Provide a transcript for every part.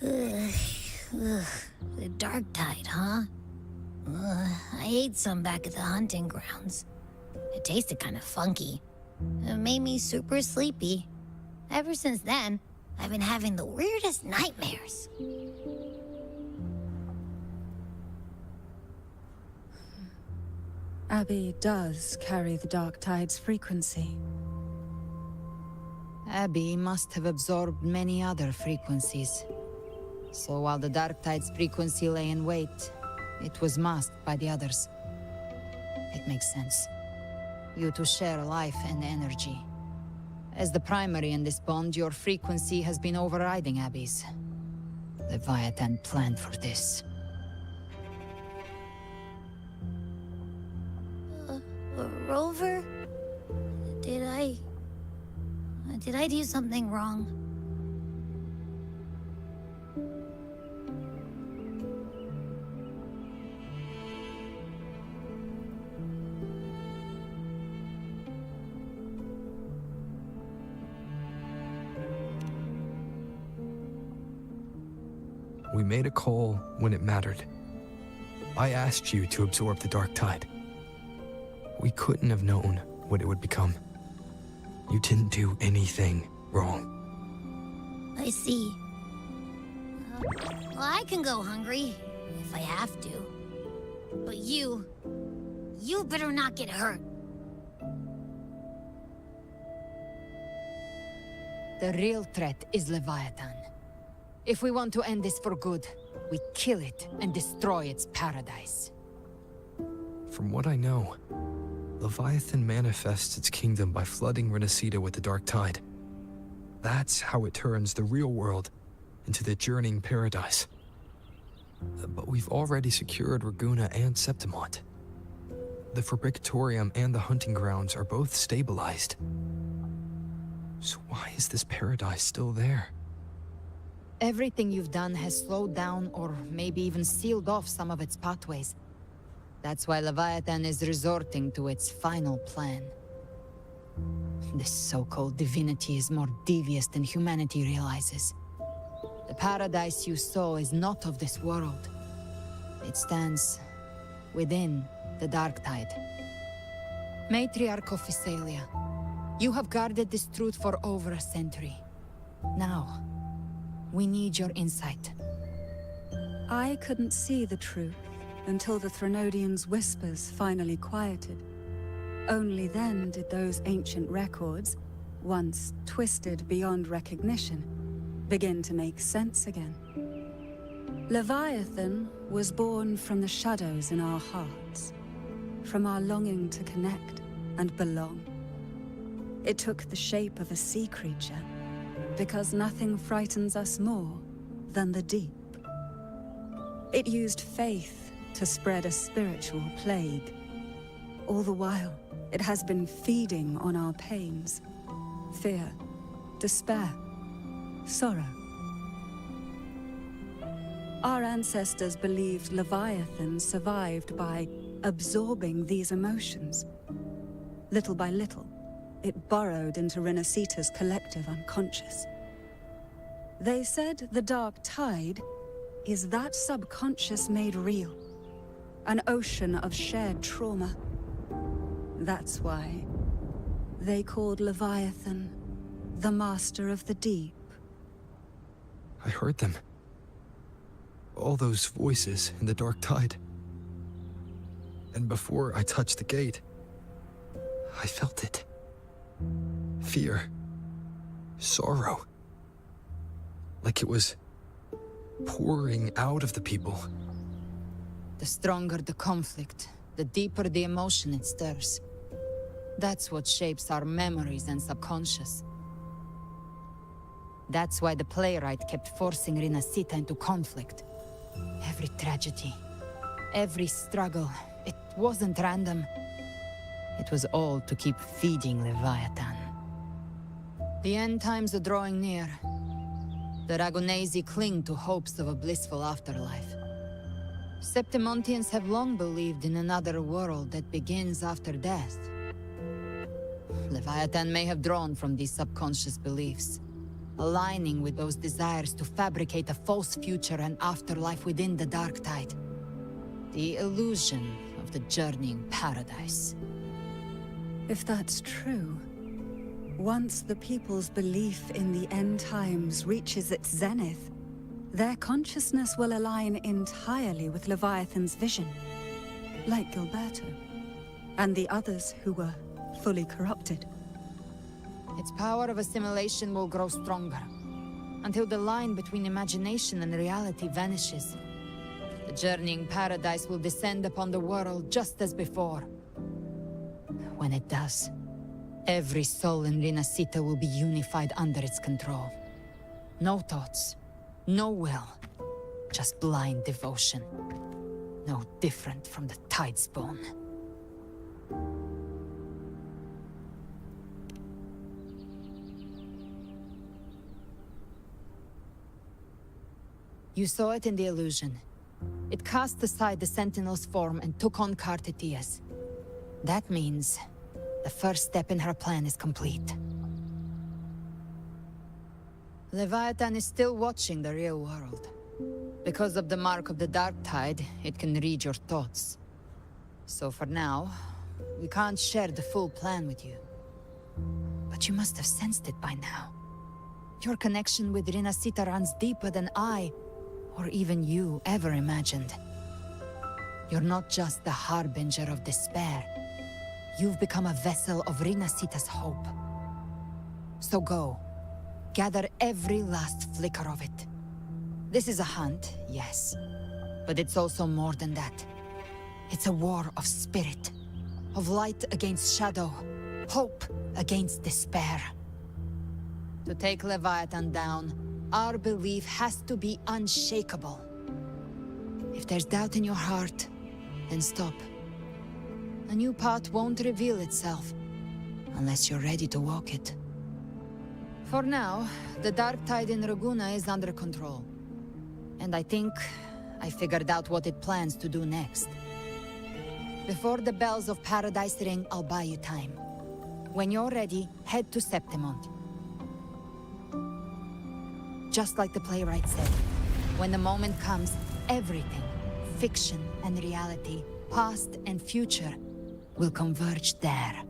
Ugh, the dark tide, huh? I ate some back at the hunting grounds. It tasted kind of funky. It made me super sleepy. Ever since then, I've been having the weirdest nightmares. Abby does carry the dark tide's frequency. Abby must have absorbed many other frequencies. So while the dark tide's frequency lay in wait, it was masked by the others. It makes sense. You two share life and energy. As the primary in this bond, your frequency has been overriding Abby's. Leviathan planned for this. Rover? Did I do something wrong? We made a call when it mattered. I asked you to absorb the dark tide. We couldn't have known what it would become. You didn't do anything wrong. I see. Well, I can go hungry, if I have to. But you better not get hurt. The real threat is Leviathan. If we want to end this for good, we kill it and destroy its paradise. From what I know, Leviathan manifests its kingdom by flooding Renacida with the dark tide. That's how it turns the real world into the journeying paradise. But we've already secured Raguna and Septimont. The Fabricatorium and the hunting grounds are both stabilized. So why is this paradise still there? Everything you've done has slowed down or maybe even sealed off some of its pathways. That's why Leviathan is resorting to its final plan. This so-called divinity is more devious than humanity realizes. The paradise you saw is not of this world. It stands within the dark tide. Matriarch of Physalia, you have guarded this truth for over a century. Now, we need your insight. I couldn't see the truth until the Threnodians' whispers finally quieted. Only then did those ancient records, once twisted beyond recognition, begin to make sense again. Leviathan was born from the shadows in our hearts, from our longing to connect and belong. It took the shape of a sea creature, because nothing frightens us more than the deep. It used faith to spread a spiritual plague. All the while, it has been feeding on our pains, fear, despair, sorrow. Our ancestors believed Leviathan survived by absorbing these emotions. Little by little, it burrowed into Renacita's collective unconscious. They said the dark tide is that subconscious made real, an ocean of shared trauma. That's why they called Leviathan the Master of the Deep. I heard them. All those voices in the dark tide. And before I touched the gate, I felt it. Fear. Sorrow. Like it was pouring out of the people. The stronger the conflict, the deeper the emotion it stirs. That's what shapes our memories and subconscious. That's why the playwright kept forcing Renacita into conflict. Every tragedy, every struggle, it wasn't random. It was all to keep feeding Leviathan. The end times are drawing near. The Ragunesi cling to hopes of a blissful afterlife. Septimontians have long believed in another world that begins after death. Leviathan may have drawn from these subconscious beliefs. aligning with those desires to fabricate a false future and afterlife within the dark tide. The illusion of the journeying paradise. If that's true, once the people's belief in the end times reaches its zenith, their consciousness will align entirely with Leviathan's vision, like Gilberto, and the others who were fully corrupted. Its power of assimilation will grow stronger, until the line between imagination and reality vanishes. The journeying paradise will descend upon the world just as before. When it does, every soul in Rinascita will be unified under its control. No thoughts, no will, just blind devotion. No different from the Tidespawn. You saw it in the illusion. It cast aside the Sentinel's form and took on Cartetia's. That means the first step in her plan is complete. Leviathan is still watching the real world. Because of the mark of the Dark Tide, it can read your thoughts. So for now, we can't share the full plan with you. But you must have sensed it by now. Your connection with Rinascita runs deeper than I, or even you, ever imagined. You're not just the harbinger of despair. You've become a vessel of Rinascita's hope. So go. Gather every last flicker of it. This is a hunt, yes. But it's also more than that. It's a war of spirit. Of light against shadow. Hope against despair. To take Leviathan down, our belief has to be unshakable. If there's doubt in your heart, then stop. A new path won't reveal itself, unless you're ready to walk it. For now, the dark tide in Raguna is under control. And I think I figured out what it plans to do next. Before the bells of Paradise ring, I'll buy you time. When you're ready, head to Septimont. Just like the playwright said, when the moment comes, everything, fiction and reality, past and future, will converge there.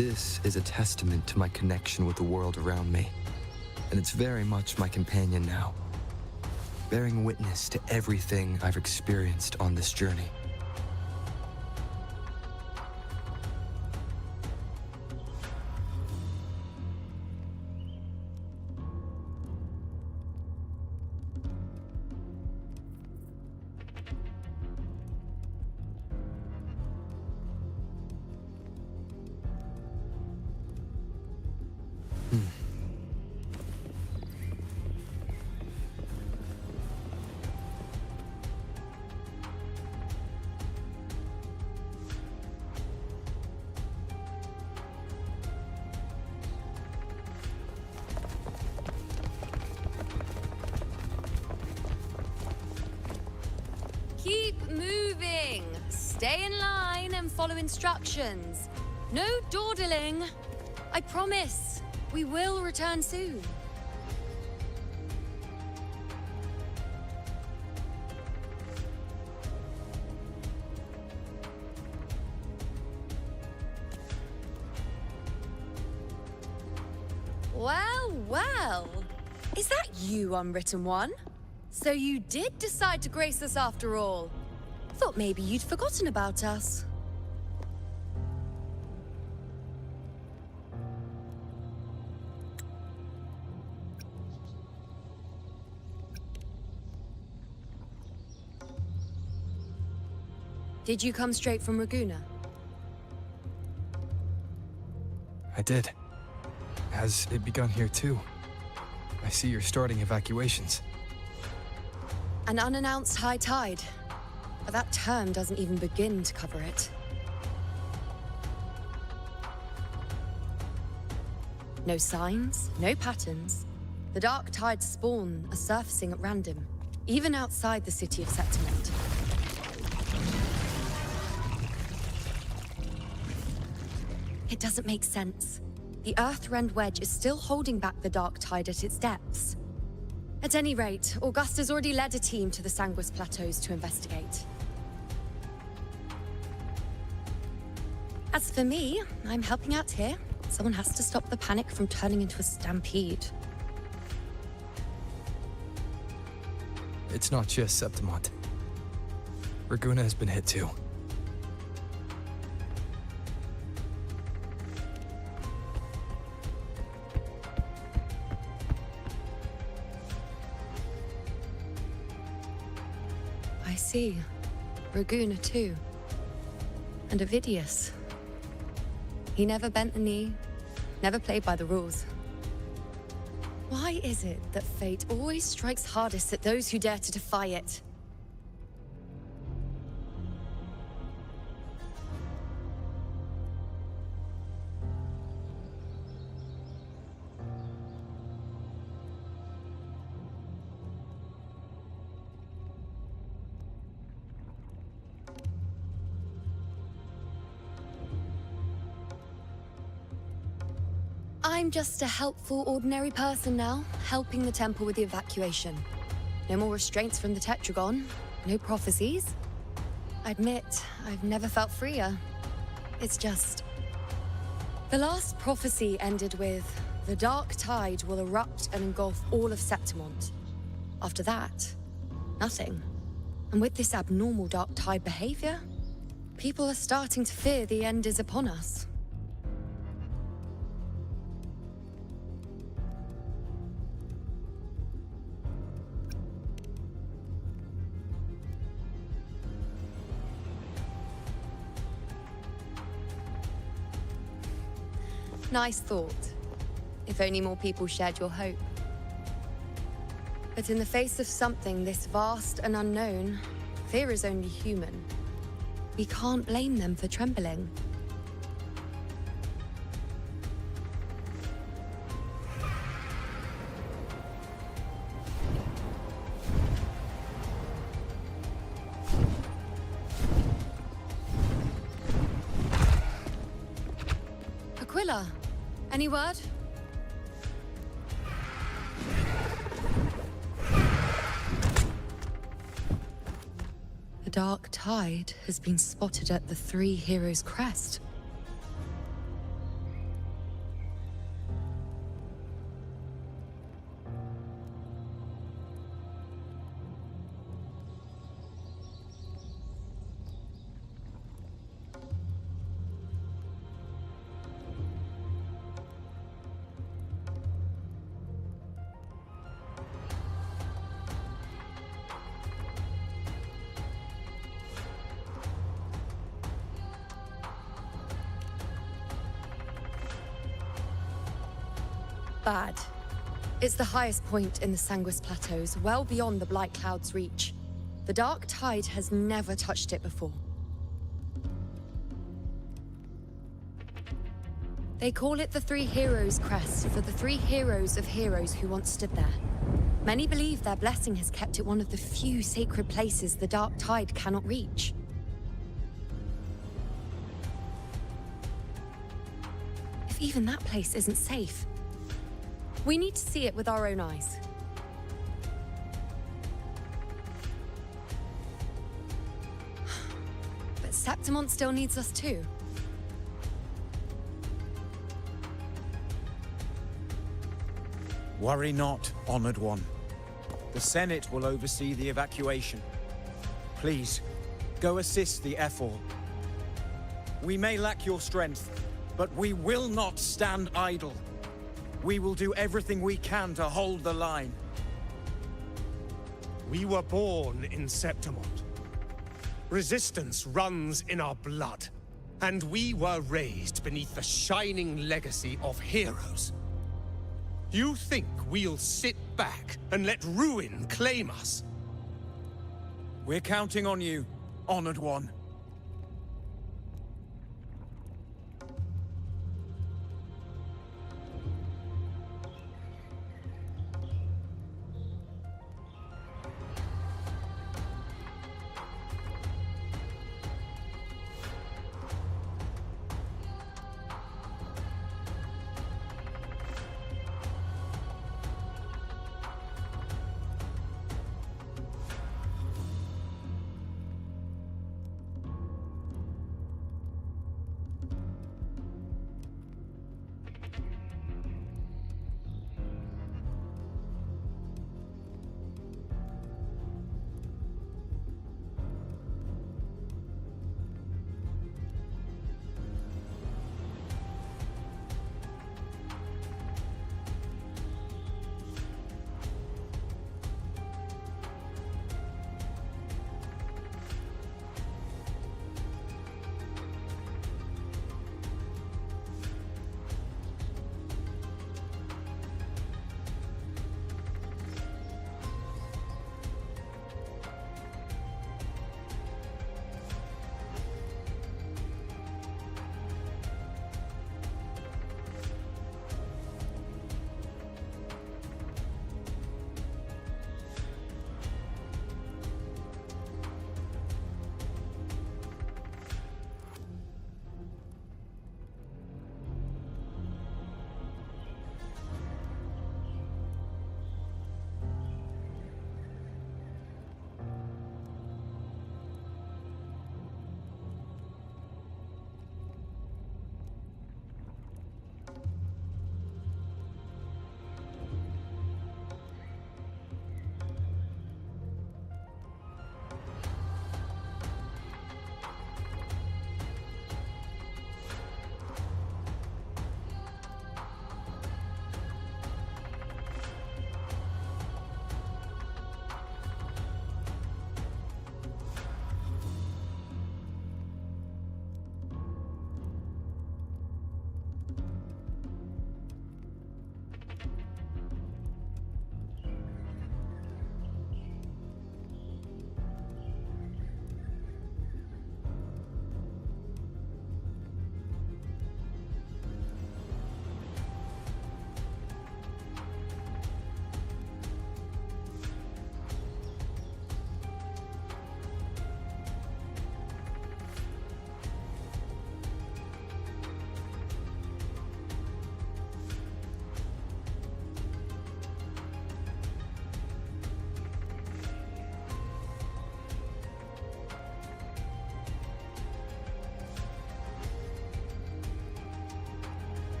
This is a testament to my connection with the world around me, and it's very much my companion now, bearing witness to everything I've experienced on this journey. Keep moving. Stay in line and follow instructions. No dawdling. I promise, we will return soon. Well, well. Is that you, Unwritten One? So you did decide to grace us after all. Thought maybe you'd forgotten about us. Did you come straight from Raguna? I did. Has it begun here too? I see you're starting evacuations. An unannounced high tide. But that term doesn't even begin to cover it. No signs, no patterns. The dark tide's spawn are surfacing at random, even outside the city of Septimont. It doesn't make sense. The Earth-rend wedge is still holding back the dark tide at its depths. At any rate, Augusta's already led a team to the Sanguis Plateaus to investigate. As for me, I'm helping out here. Someone has to stop the panic from turning into a stampede. It's not just Septimont. Raguna has been hit too. I see. Raguna too. And Ovidius. He never bent the knee, never played by the rules. Why is it that fate always strikes hardest at those who dare to defy it? I'm just a helpful, ordinary person now, helping the temple with the evacuation. No more restraints from the Tetragon, no prophecies. I admit, I've never felt freer. It's just... The last prophecy ended with, the dark tide will erupt and engulf all of Septimont. After that, nothing. And with this abnormal dark tide behavior, people are starting to fear the end is upon us. Nice thought. If only more people shared your hope. But in the face of something this vast and unknown, fear is only human. We can't blame them for trembling. Aquila, any word? The dark tide has been spotted at the Three Heroes' Crest. bad. It's the highest point in the Sanguis Plateaus, well beyond the Blight Cloud's reach. The Dark Tide has never touched it before. They call it the Three Heroes Crest for the three heroes of heroes who once stood there. Many believe their blessing has kept it one of the few sacred places the Dark Tide cannot reach. If even that place isn't safe, we need to see it with our own eyes. But Septimont still needs us too. Worry not, Honored One. The Senate will oversee the evacuation. Please, go assist the Ephor. We may lack your strength, but we will not stand idle. We will do everything we can to hold the line. We were born in Septimont. Resistance runs in our blood. And we were raised beneath the shining legacy of heroes. You think we'll sit back and let ruin claim us? We're counting on you, Honored One.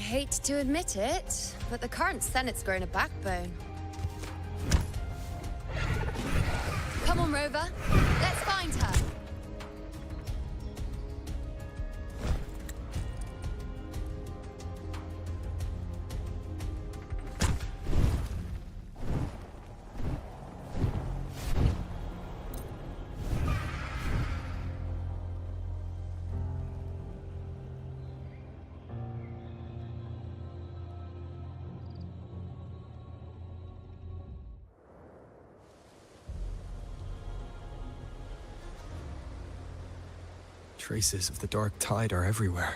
hate to admit it, but the current Senate's grown a backbone. Come on, Rover. Let's find her. Traces of the dark tide are everywhere.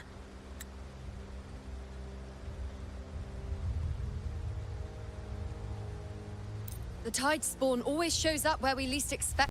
The tide spawn always shows up where we least expect.